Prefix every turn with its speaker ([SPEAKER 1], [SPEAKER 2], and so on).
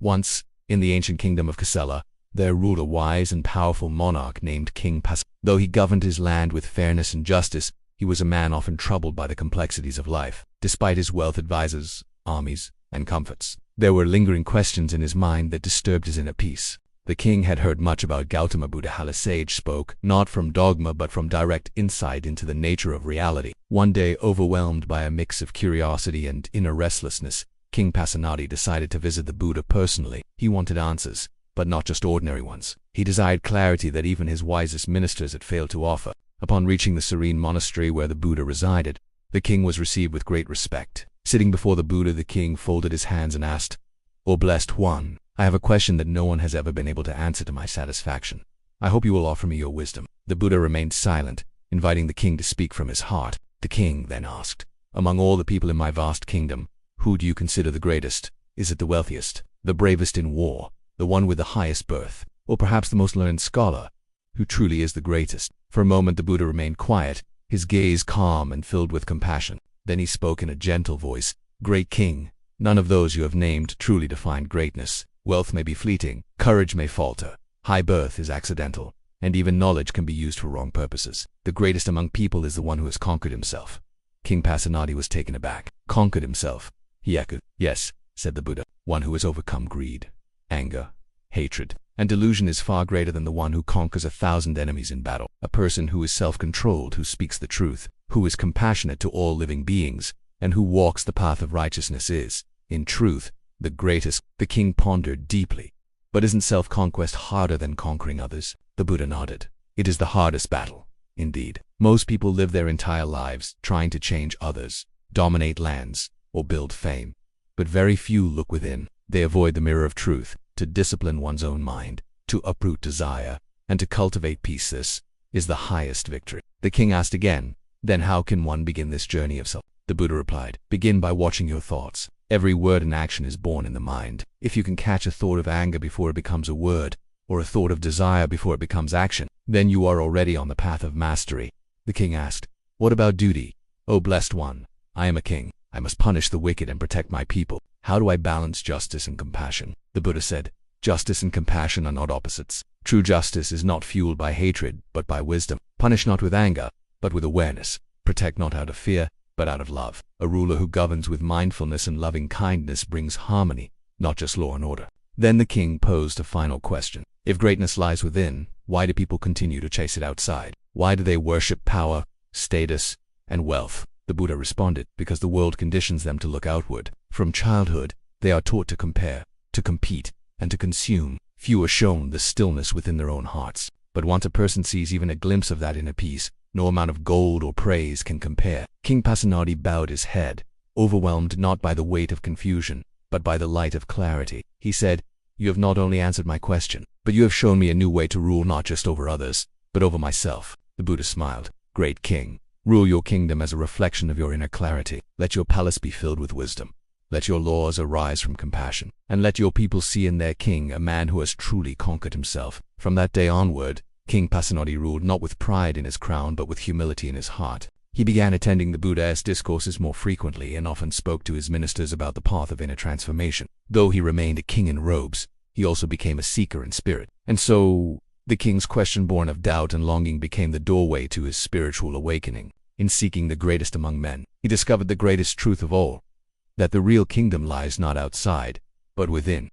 [SPEAKER 1] Once, in the ancient kingdom of Kosala, there ruled a wise and powerful monarch named King Pas. Though he governed his land with fairness and justice, he was a man often troubled by the complexities of life. Despite his wealth, advisors, armies, and comforts, there were lingering questions in his mind that disturbed his inner peace. The king had heard much about Gautama Buddha, how a sage spoke, not from dogma but from direct insight into the nature of reality. One day, overwhelmed by a mix of curiosity and inner restlessness, King Pasenadi decided to visit the Buddha personally. He wanted answers, but not just ordinary ones. He desired clarity that even his wisest ministers had failed to offer. Upon reaching the serene monastery where the Buddha resided, the king was received with great respect. Sitting before the Buddha, the king folded his hands and asked, "O blessed one, I have a question that no one has ever been able to answer to my satisfaction. I hope you will offer me your wisdom." The Buddha remained silent, inviting the king to speak from his heart. The king then asked, "Among all the people in my vast kingdom, who do you consider the greatest? Is it the wealthiest, the bravest in war, the one with the highest birth, or perhaps the most learned scholar? Who truly is the greatest?" For a moment the Buddha remained quiet, his gaze calm and filled with compassion. Then he spoke in a gentle voice, "Great king, none of those you have named truly define greatness. Wealth may be fleeting, courage may falter, high birth is accidental, and even knowledge can be used for wrong purposes. The greatest among people is the one who has conquered himself." King Pasenadi was taken aback. "Conquered himself?" he echoed. "Yes," said the Buddha. "One who has overcome greed, anger, hatred, and delusion is far greater than the one who conquers 1,000 enemies in battle. A person who is self-controlled, who speaks the truth, who is compassionate to all living beings, and who walks the path of righteousness is, in truth, the greatest." The king pondered deeply. "But isn't self-conquest harder than conquering others?" The Buddha nodded. "It is the hardest battle, indeed. Most people live their entire lives trying to change others, dominate lands, or build fame. But very few look within. They avoid the mirror of truth, to discipline one's own mind, to uproot desire, and to cultivate peace. This is the highest victory." The king asked again, "Then how can one begin this journey of self?" The Buddha replied, "Begin by watching your thoughts. Every word and action is born in the mind. If you can catch a thought of anger before it becomes a word, or a thought of desire before it becomes action, then you are already on the path of mastery." The king asked, "What about duty? O blessed one, I am a king. I must punish the wicked and protect my people. How do I balance justice and compassion?" The Buddha said, "Justice and compassion are not opposites. True justice is not fueled by hatred, but by wisdom. Punish not with anger, but with awareness. Protect not out of fear, but out of love. A ruler who governs with mindfulness and loving kindness brings harmony, not just law and order." Then the king posed a final question. "If greatness lies within, why do people continue to chase it outside? Why do they worship power, status, and wealth?" The Buddha responded, "Because the world conditions them to look outward. From childhood, they are taught to compare, to compete, and to consume. Few are shown the stillness within their own hearts. But once a person sees even a glimpse of that inner peace, no amount of gold or praise can compare." King Pasenadi bowed his head, overwhelmed not by the weight of confusion, but by the light of clarity. He said, "You have not only answered my question, but you have shown me a new way to rule not just over others, but over myself." The Buddha smiled. "Great king, rule your kingdom as a reflection of your inner clarity. Let your palace be filled with wisdom. Let your laws arise from compassion, and let your people see in their king a man who has truly conquered himself." From that day onward, King Pasenadi ruled not with pride in his crown but with humility in his heart. He began attending the Buddha's discourses more frequently and often spoke to his ministers about the path of inner transformation. Though he remained a king in robes, he also became a seeker in spirit. And so, the king's question, born of doubt and longing, became the doorway to his spiritual awakening. In seeking the greatest among men, he discovered the greatest truth of all, that the real kingdom lies not outside, but within.